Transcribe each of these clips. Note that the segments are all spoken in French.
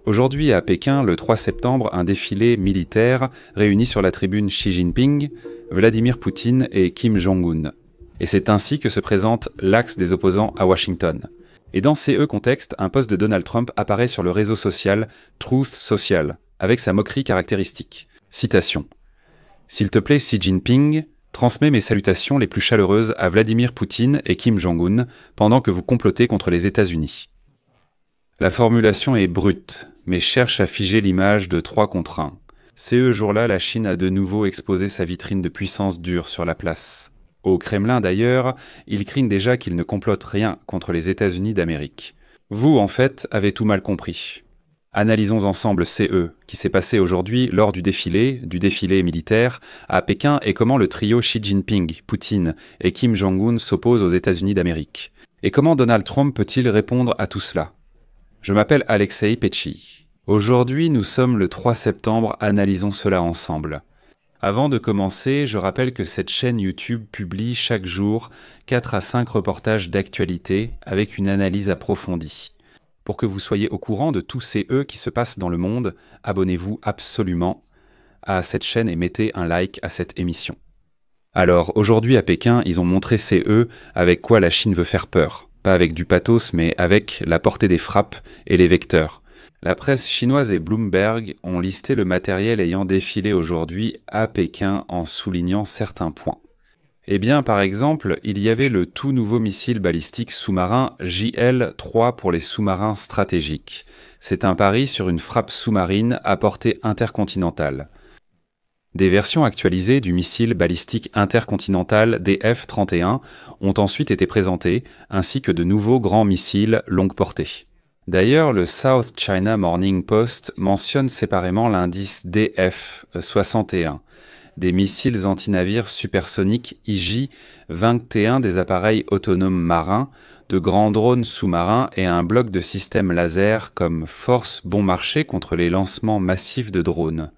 Aujourd'hui à Pékin, le 3 septembre, un défilé militaire réunit sur la tribune Xi Jinping, Vladimir Poutine et Kim Jong-un. Et c'est ainsi que se présente l'axe des opposants à Washington. Et dans ces contextes, un post de Donald Trump apparaît sur le réseau social Truth Social, avec sa moquerie caractéristique. Citation. « S'il te plaît, Xi Jinping, transmets mes salutations les plus chaleureuses à Vladimir Poutine et Kim Jong-un pendant que vous complotez contre les États-Unis. » La formulation est brute, mais cherche à figer l'image de 3 contre 1. Ce jour-là, la Chine a de nouveau exposé sa vitrine de puissance dure sur la place. Au Kremlin d'ailleurs, ils crient déjà qu'ils ne complotent rien contre les États-Unis d'Amérique. Vous, en fait, avez tout mal compris. Analysons ensemble CE, qui s'est passé aujourd'hui lors du défilé militaire à Pékin et comment le trio Xi Jinping, Poutine et Kim Jong-un s'opposent aux États-Unis d'Amérique. Et comment Donald Trump peut-il répondre à tout cela? Je m'appelle Alexei Petchy. Aujourd'hui, nous sommes le 3 septembre, analysons cela ensemble. Avant de commencer, je rappelle que cette chaîne YouTube publie chaque jour 4 à 5 reportages d'actualité avec une analyse approfondie. Pour que vous soyez au courant de tous ces qui se passent dans le monde, abonnez-vous absolument à cette chaîne et mettez un like à cette émission. Alors, aujourd'hui à Pékin, ils ont montré ces avec quoi la Chine veut faire peur. Pas avec du pathos, mais avec la portée des frappes et les vecteurs. La presse chinoise et Bloomberg ont listé le matériel ayant défilé aujourd'hui à Pékin en soulignant certains points. Eh bien, par exemple, il y avait le tout nouveau missile balistique sous-marin JL-3 pour les sous-marins stratégiques. C'est un pari sur une frappe sous-marine à portée intercontinentale. Des versions actualisées du missile balistique intercontinental DF-31 ont ensuite été présentées, ainsi que de nouveaux grands missiles longue portée. D'ailleurs, le South China Morning Post mentionne séparément l'indice DF-61, des missiles antinavires supersoniques IJ-21, des appareils autonomes marins, de grands drones sous-marins et un bloc de systèmes laser comme force bon marché contre les lancements massifs de drones.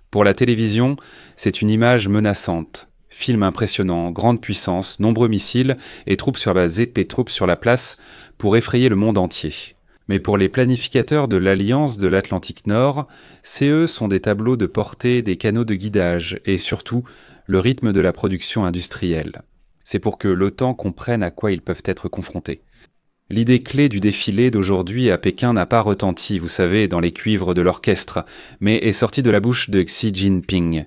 Pour la télévision, c'est une image menaçante. Film impressionnant, grande puissance, nombreux missiles et troupes survasées et troupes sur la place pour effrayer le monde entier. Mais pour les planificateurs de l'Alliance de l'Atlantique Nord, CE sont des tableaux de portée, des canaux de guidage et surtout le rythme de la production industrielle. C'est pour que l'OTAN comprenne à quoi ils peuvent être confrontés. L'idée clé du défilé d'aujourd'hui à Pékin n'a pas retenti, vous savez, dans les cuivres de l'orchestre, mais est sortie de la bouche de Xi Jinping.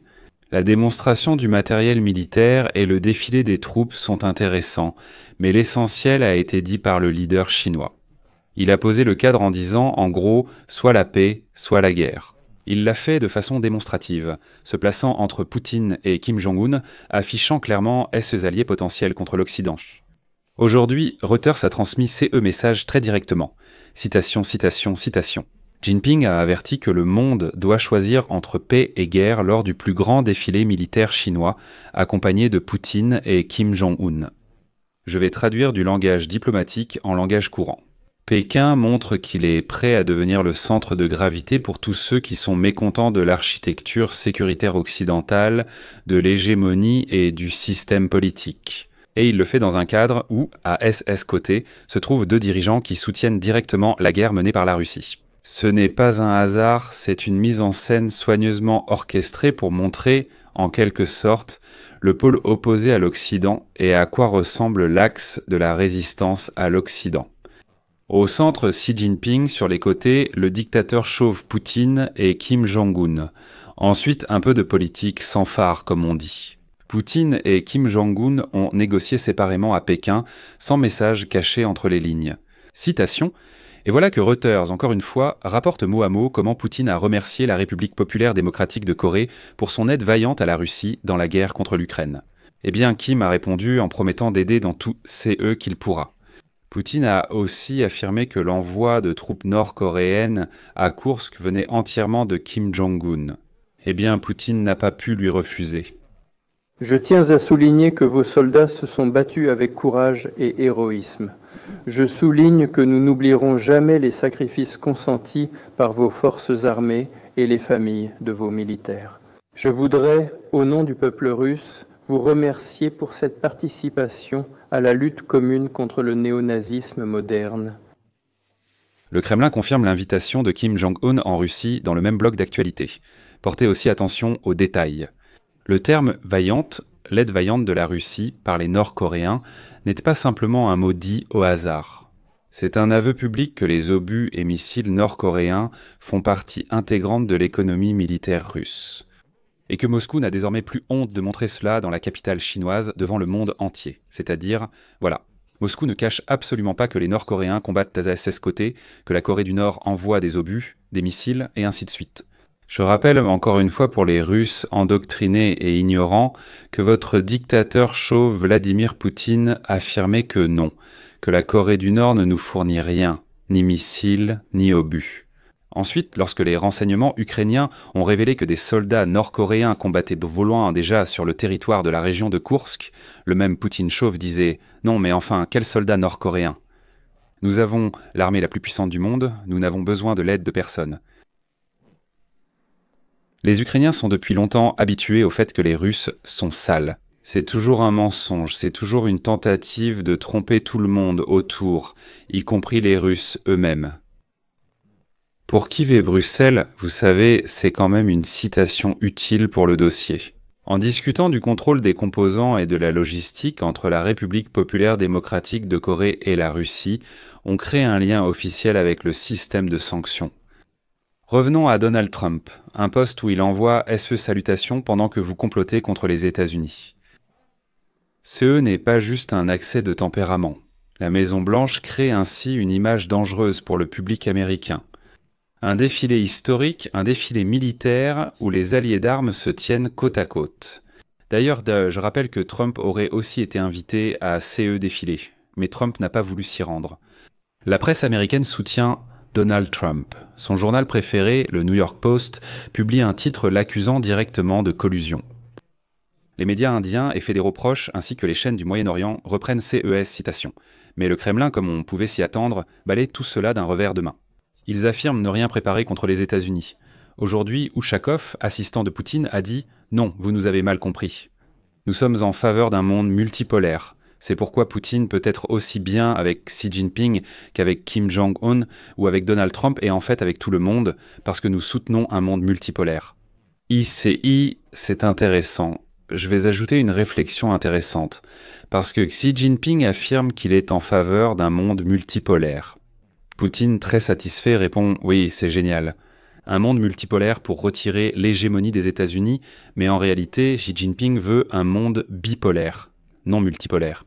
La démonstration du matériel militaire et le défilé des troupes sont intéressants, mais l'essentiel a été dit par le leader chinois. Il a posé le cadre en disant, en gros, soit la paix, soit la guerre. Il l'a fait de façon démonstrative, se plaçant entre Poutine et Kim Jong-un, affichant clairement ses alliés potentiels contre l'Occident. Aujourd'hui, Reuters a transmis ces messages très directement. Citation, citation, citation. Jinping a averti que le monde doit choisir entre paix et guerre lors du plus grand défilé militaire chinois, accompagné de Poutine et Kim Jong-un. Je vais traduire du langage diplomatique en langage courant. Pékin montre qu'il est prêt à devenir le centre de gravité pour tous ceux qui sont mécontents de l'architecture sécuritaire occidentale, de l'hégémonie et du système politique. Et il le fait dans un cadre où, à SS côté, se trouvent 2 dirigeants qui soutiennent directement la guerre menée par la Russie. Ce n'est pas un hasard, c'est une mise en scène soigneusement orchestrée pour montrer, en quelque sorte, le pôle opposé à l'Occident et à quoi ressemble l'axe de la résistance à l'Occident. Au centre, Xi Jinping, sur les côtés, le dictateur chauve Poutine et Kim Jong-un. Ensuite, un peu de politique sans phare, comme on dit. Poutine et Kim Jong-un ont négocié séparément à Pékin, sans message caché entre les lignes. Citation. Et voilà que Reuters, encore une fois, rapporte mot à mot comment Poutine a remercié la République populaire démocratique de Corée pour son aide vaillante à la Russie dans la guerre contre l'Ukraine. Eh bien, Kim a répondu en promettant d'aider dans tout CE qu'il pourra. Poutine a aussi affirmé que l'envoi de troupes nord-coréennes à Koursk venait entièrement de Kim Jong-un. Eh bien, Poutine n'a pas pu lui refuser. Je tiens à souligner que vos soldats se sont battus avec courage et héroïsme. Je souligne que nous n'oublierons jamais les sacrifices consentis par vos forces armées et les familles de vos militaires. Je voudrais, au nom du peuple russe, vous remercier pour cette participation à la lutte commune contre le néonazisme moderne. Le Kremlin confirme l'invitation de Kim Jong-un en Russie dans le même bloc d'actualité. Portez aussi attention aux détails. Le terme « vaillante », l'aide vaillante de la Russie par les Nord-Coréens, n'est pas simplement un mot dit au hasard. C'est un aveu public que les obus et missiles nord-coréens font partie intégrante de l'économie militaire russe. Et que Moscou n'a désormais plus honte de montrer cela dans la capitale chinoise devant le monde entier. C'est-à-dire, voilà, Moscou ne cache absolument pas que les Nord-Coréens combattent à ses côtés, que la Corée du Nord envoie des obus, des missiles, et ainsi de suite. Je rappelle encore une fois pour les Russes endoctrinés et ignorants que votre dictateur chauve Vladimir Poutine affirmait que non, que la Corée du Nord ne nous fournit rien, ni missiles, ni obus. Ensuite, lorsque les renseignements ukrainiens ont révélé que des soldats nord-coréens combattaient de loin déjà sur le territoire de la région de Koursk, le même Poutine chauve disait « Non mais enfin, quels soldats nord-coréens ? Nous avons l'armée la plus puissante du monde, nous n'avons besoin de l'aide de personne. » Les Ukrainiens sont depuis longtemps habitués au fait que les Russes sont sales. C'est toujours un mensonge, c'est toujours une tentative de tromper tout le monde autour, y compris les Russes eux-mêmes. Pour Kiev et Bruxelles, vous savez, c'est quand même une citation utile pour le dossier. En discutant du contrôle des composants et de la logistique entre la République populaire démocratique de Corée et la Russie, on crée un lien officiel avec le système de sanctions. Revenons à Donald Trump, un poste où il envoie SE salutations pendant que vous complotez contre les États-Unis. CE n'est pas juste un accès de tempérament. La Maison-Blanche crée ainsi une image dangereuse pour le public américain. Un défilé historique, un défilé militaire où les alliés d'armes se tiennent côte à côte. D'ailleurs, je rappelle que Trump aurait aussi été invité à CE défilé, mais Trump n'a pas voulu s'y rendre. La presse américaine soutient Donald Trump. Son journal préféré, le New York Post, publie un titre l'accusant directement de collusion. Les médias indiens et fédéraux proches, ainsi que les chaînes du Moyen-Orient, reprennent CES citation. Mais le Kremlin, comme on pouvait s'y attendre, balaye tout cela d'un revers de main. Ils affirment ne rien préparer contre les États-Unis. Aujourd'hui, Ushakov, assistant de Poutine, a dit « Non, vous nous avez mal compris. Nous sommes en faveur d'un monde multipolaire. C'est pourquoi Poutine peut être aussi bien avec Xi Jinping qu'avec Kim Jong-un ou avec Donald Trump et en fait avec tout le monde, parce que nous soutenons un monde multipolaire. » ICI, c'est intéressant. Je vais ajouter une réflexion intéressante, parce que Xi Jinping affirme qu'il est en faveur d'un monde multipolaire. Poutine, très satisfait, répond « Oui, c'est génial. Un monde multipolaire pour retirer l'hégémonie des États-Unis, mais en réalité, Xi Jinping veut un monde bipolaire, non multipolaire.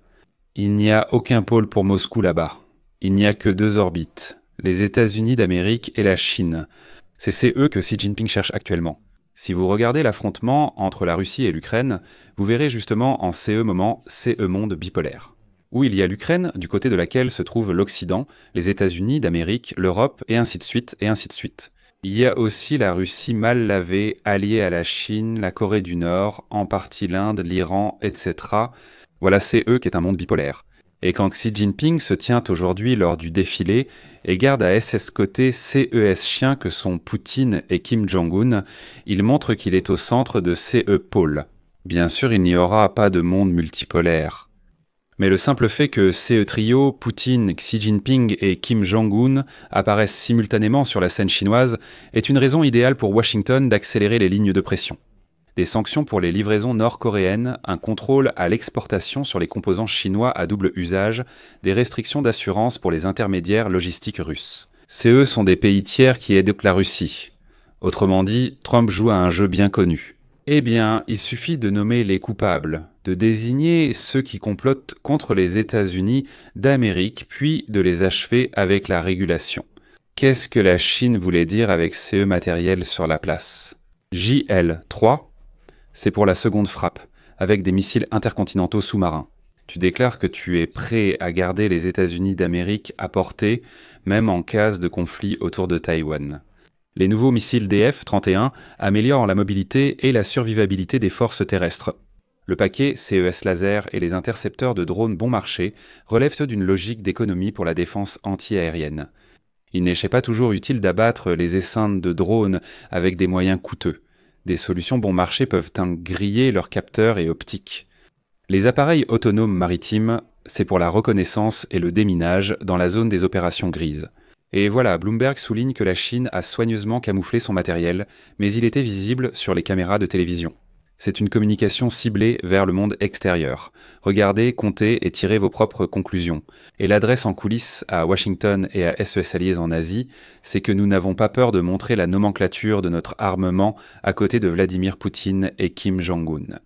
Il n'y a aucun pôle pour Moscou là-bas. Il n'y a que 2 orbites, les États-Unis d'Amérique et la Chine. C'est CE que Xi Jinping cherche actuellement. Si vous regardez l'affrontement entre la Russie et l'Ukraine, vous verrez justement en CE moment CE monde bipolaire. Où il y a l'Ukraine, du côté de laquelle se trouve l'Occident, les États-Unis d'Amérique, l'Europe, et ainsi de suite, et ainsi de suite. Il y a aussi la Russie mal lavée, alliée à la Chine, la Corée du Nord, en partie l'Inde, l'Iran, etc. Voilà CE qui est un monde bipolaire. Et quand Xi Jinping se tient aujourd'hui lors du défilé et garde à SS côté CES chiens que sont Poutine et Kim Jong-un, il montre qu'il est au centre de CE pôle. Bien sûr, il n'y aura pas de monde multipolaire. Mais le simple fait que CE trio, Poutine, Xi Jinping et Kim Jong-un apparaissent simultanément sur la scène chinoise est une raison idéale pour Washington d'accélérer les lignes de pression. Des sanctions pour les livraisons nord-coréennes, un contrôle à l'exportation sur les composants chinois à double usage, des restrictions d'assurance pour les intermédiaires logistiques russes. CE sont des pays tiers qui aident la Russie. Autrement dit, Trump joue à un jeu bien connu. Eh bien, il suffit de nommer les coupables, de désigner ceux qui complotent contre les États-Unis d'Amérique, puis de les achever avec la régulation. Qu'est-ce que la Chine voulait dire avec CE matériel sur la place ? JL-3, c'est pour la seconde frappe, avec des missiles intercontinentaux sous-marins. Tu déclares que tu es prêt à garder les États-Unis d'Amérique à portée, même en cas de conflit autour de Taïwan. Les nouveaux missiles DF-31 améliorent la mobilité et la survivabilité des forces terrestres. Le paquet CES laser et les intercepteurs de drones bon marché relèvent d'une logique d'économie pour la défense anti-aérienne. Il n'est pas toujours utile d'abattre les essaims de drones avec des moyens coûteux. Des solutions bon marché peuvent griller leurs capteurs et optiques. Les appareils autonomes maritimes, c'est pour la reconnaissance et le déminage dans la zone des opérations grises. Et voilà, Bloomberg souligne que la Chine a soigneusement camouflé son matériel, mais il était visible sur les caméras de télévision. C'est une communication ciblée vers le monde extérieur. Regardez, comptez et tirez vos propres conclusions. Et l'adresse en coulisses à Washington et à SES alliés en Asie, c'est que nous n'avons pas peur de montrer la nomenclature de notre armement à côté de Vladimir Poutine et Kim Jong-un.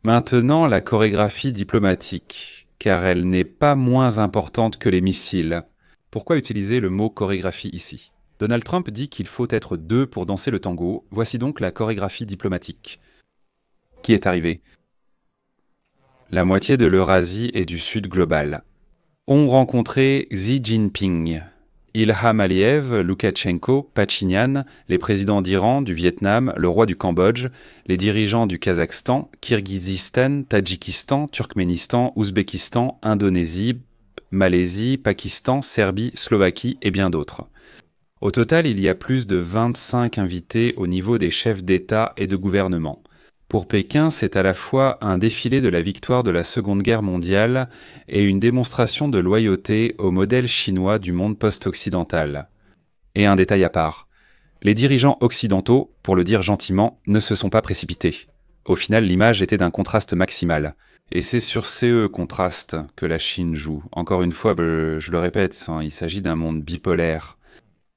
Maintenant, la chorégraphie diplomatique, car elle n'est pas moins importante que les missiles. Pourquoi utiliser le mot chorégraphie ici ? Donald Trump dit qu'il faut être deux pour danser le tango. Voici donc la chorégraphie diplomatique. Qui est arrivé ? La moitié de l'Eurasie et du Sud global ont rencontré Xi Jinping, Ilham Aliyev, Loukachenko, Pachinian, les présidents d'Iran, du Vietnam, le roi du Cambodge, les dirigeants du Kazakhstan, Kirghizistan, Tadjikistan, Turkménistan, Ouzbékistan, Indonésie, Malaisie, Pakistan, Serbie, Slovaquie et bien d'autres. Au total, il y a plus de 25 invités au niveau des chefs d'État et de gouvernement. Pour Pékin, c'est à la fois un défilé de la victoire de la Seconde Guerre mondiale et une démonstration de loyauté au modèle chinois du monde post-occidental. Et un détail à part, les dirigeants occidentaux, pour le dire gentiment, ne se sont pas précipités. Au final, l'image était d'un contraste maximal. Et c'est sur ces contrastes que la Chine joue. Encore une fois, je le répète, il s'agit d'un monde bipolaire.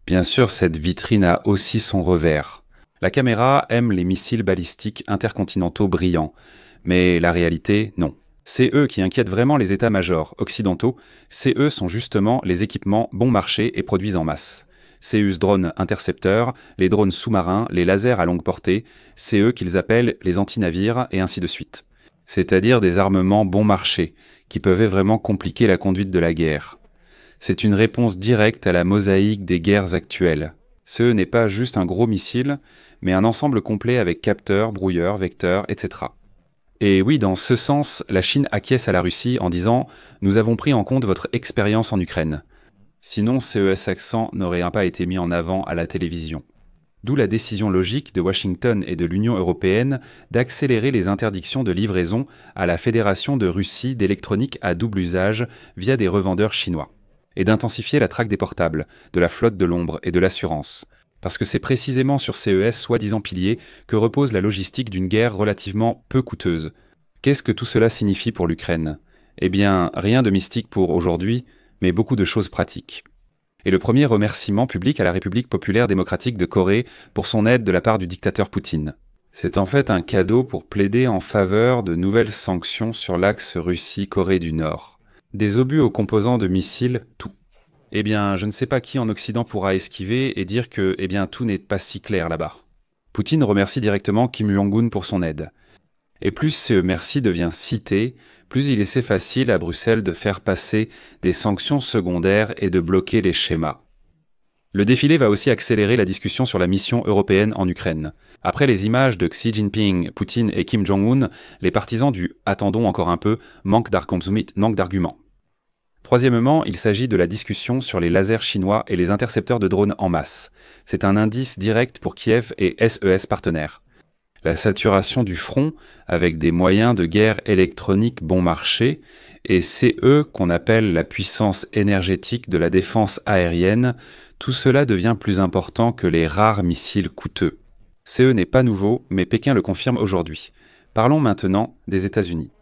Bien sûr, cette vitrine a aussi son revers. La caméra aime les missiles balistiques intercontinentaux brillants, mais la réalité, non. C'est eux qui inquiètent vraiment les états-majors occidentaux, c'est eux sont justement les équipements bon marché et produits en masse. CEUS drones intercepteurs, les drones sous-marins, les lasers à longue portée, c'est eux qu'ils appellent les anti-navires et ainsi de suite. C'est-à-dire des armements bon marché, qui peuvent vraiment compliquer la conduite de la guerre. C'est une réponse directe à la mosaïque des guerres actuelles. Ce n'est pas juste un gros missile, mais un ensemble complet avec capteurs, brouilleurs, vecteurs, etc. Et oui, dans ce sens, la Chine acquiesce à la Russie en disant « Nous avons pris en compte votre expérience en Ukraine ». Sinon, CES Accent n'aurait pas été mis en avant à la télévision. D'où la décision logique de Washington et de l'Union européenne d'accélérer les interdictions de livraison à la Fédération de Russie d'électronique à double usage via des revendeurs chinois, et d'intensifier la traque des portables, de la flotte de l'ombre et de l'assurance. Parce que c'est précisément sur CES soi-disant piliers que repose la logistique d'une guerre relativement peu coûteuse. Qu'est-ce que tout cela signifie pour l'Ukraine ? Eh bien, rien de mystique pour aujourd'hui, mais beaucoup de choses pratiques. Et le premier remerciement public à la République populaire démocratique de Corée pour son aide de la part du dictateur Poutine. C'est en fait un cadeau pour plaider en faveur de nouvelles sanctions sur l'axe Russie-Corée du Nord. Des obus aux composants de missiles, tout. Eh bien, je ne sais pas qui en Occident pourra esquiver et dire que, tout n'est pas si clair là-bas. Poutine remercie directement Kim Jong-un pour son aide. Et plus ce merci devient cité, plus il est facile à Bruxelles de faire passer des sanctions secondaires et de bloquer les schémas. Le défilé va aussi accélérer la discussion sur la mission européenne en Ukraine. Après les images de Xi Jinping, Poutine et Kim Jong-un, les partisans du « attendons encore un peu » manquent d'arguments. Troisièmement, il s'agit de la discussion sur les lasers chinois et les intercepteurs de drones en masse. C'est un indice direct pour Kiev et SES partenaires. La saturation du front, avec des moyens de guerre électronique bon marché, et c'est eux qu'on appelle la puissance énergétique de la défense aérienne, tout cela devient plus important que les rares missiles coûteux. CE n'est pas nouveau, mais Pékin le confirme aujourd'hui. Parlons maintenant des États-Unis.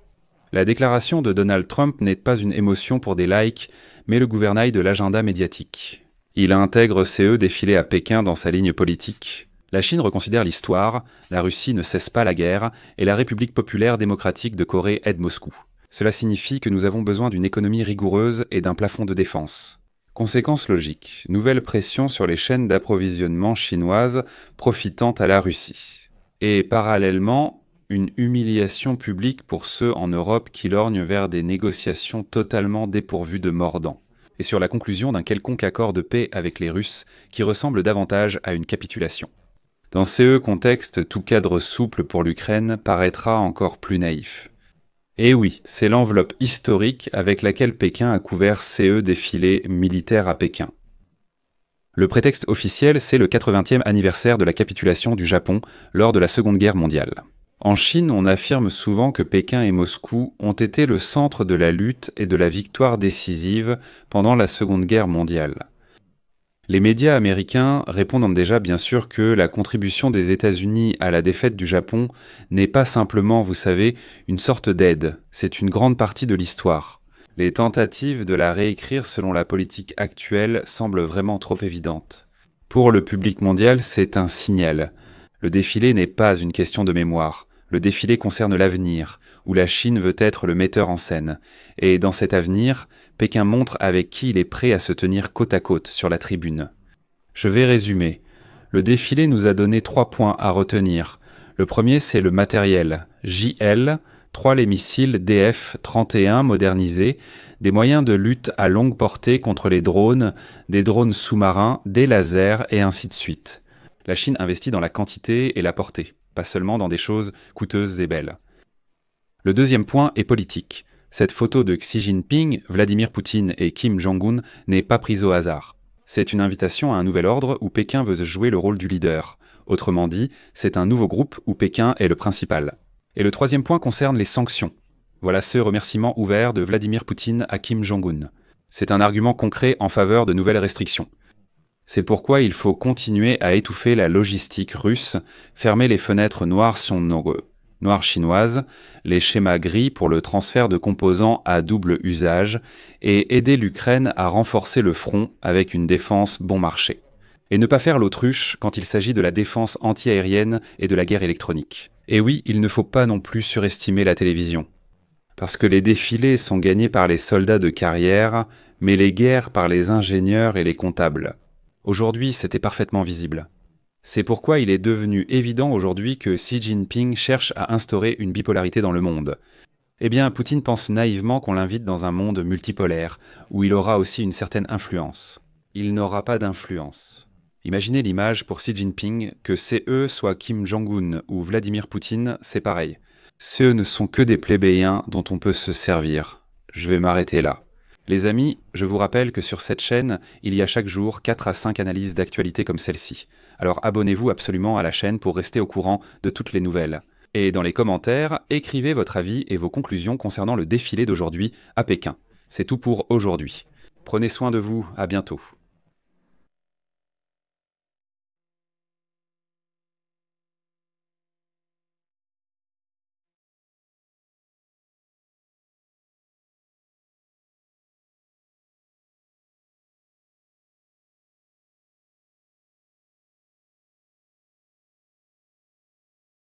La déclaration de Donald Trump n'est pas une émotion pour des likes, mais le gouvernail de l'agenda médiatique. Il intègre CE défilé à Pékin dans sa ligne politique. La Chine reconsidère l'histoire, la Russie ne cesse pas la guerre, et la République populaire démocratique de Corée aide Moscou. Cela signifie que nous avons besoin d'une économie rigoureuse et d'un plafond de défense. Conséquence logique, nouvelle pression sur les chaînes d'approvisionnement chinoises profitant à la Russie. Et parallèlement, une humiliation publique pour ceux en Europe qui lorgnent vers des négociations totalement dépourvues de mordant, et sur la conclusion d'un quelconque accord de paix avec les Russes qui ressemble davantage à une capitulation. Dans ce contexte, tout cadre souple pour l'Ukraine paraîtra encore plus naïf. Et oui, c'est l'enveloppe historique avec laquelle Pékin a couvert CE défilé militaire à Pékin. Le prétexte officiel, c'est le 80e anniversaire de la capitulation du Japon lors de la Seconde Guerre mondiale. En Chine, on affirme souvent que Pékin et Moscou ont été le centre de la lutte et de la victoire décisive pendant la Seconde Guerre mondiale. Les médias américains répondent déjà bien sûr que la contribution des États-Unis à la défaite du Japon n'est pas simplement, vous savez, une sorte d'aide, c'est une grande partie de l'histoire. Les tentatives de la réécrire selon la politique actuelle semblent vraiment trop évidentes. Pour le public mondial, c'est un signal. Le défilé n'est pas une question de mémoire. Le défilé concerne l'avenir, où la Chine veut être le metteur en scène. Et dans cet avenir, Pékin montre avec qui il est prêt à se tenir côte à côte sur la tribune. Je vais résumer. Le défilé nous a donné 3 points à retenir. Le premier, c'est le matériel. JL, 3 les missiles DF-31 modernisés, des moyens de lutte à longue portée contre les drones, des drones sous-marins, des lasers et ainsi de suite. La Chine investit dans la quantité et la portée, pas seulement dans des choses coûteuses et belles. Le deuxième point est politique. Cette photo de Xi Jinping, Vladimir Poutine et Kim Jong-un n'est pas prise au hasard. C'est une invitation à un nouvel ordre où Pékin veut jouer le rôle du leader. Autrement dit, c'est un nouveau groupe où Pékin est le principal. Et le troisième point concerne les sanctions. Voilà ce remerciement ouvert de Vladimir Poutine à Kim Jong-un. C'est un argument concret en faveur de nouvelles restrictions. C'est pourquoi il faut continuer à étouffer la logistique russe, fermer les fenêtres noires chinoises, les schémas gris pour le transfert de composants à double usage et aider l'Ukraine à renforcer le front avec une défense bon marché. Et ne pas faire l'autruche quand il s'agit de la défense anti-aérienne et de la guerre électronique. Et oui, il ne faut pas non plus surestimer la télévision. Parce que les défilés sont gagnés par les soldats de carrière, mais les guerres par les ingénieurs et les comptables. Aujourd'hui, c'était parfaitement visible. C'est pourquoi il est devenu évident aujourd'hui que Xi Jinping cherche à instaurer une bipolarité dans le monde. Eh bien, Poutine pense naïvement qu'on l'invite dans un monde multipolaire, où il aura aussi une certaine influence. Il n'aura pas d'influence. Imaginez l'image pour Xi Jinping, que CE soit Kim Jong-un ou Vladimir Poutine, c'est pareil. CE ne sont que des plébéiens dont on peut se servir. Je vais m'arrêter là. Les amis, je vous rappelle que sur cette chaîne, il y a chaque jour 4 à 5 analyses d'actualité comme celle-ci. Alors abonnez-vous absolument à la chaîne pour rester au courant de toutes les nouvelles. Et dans les commentaires, écrivez votre avis et vos conclusions concernant le défilé d'aujourd'hui à Pékin. C'est tout pour aujourd'hui. Prenez soin de vous, à bientôt.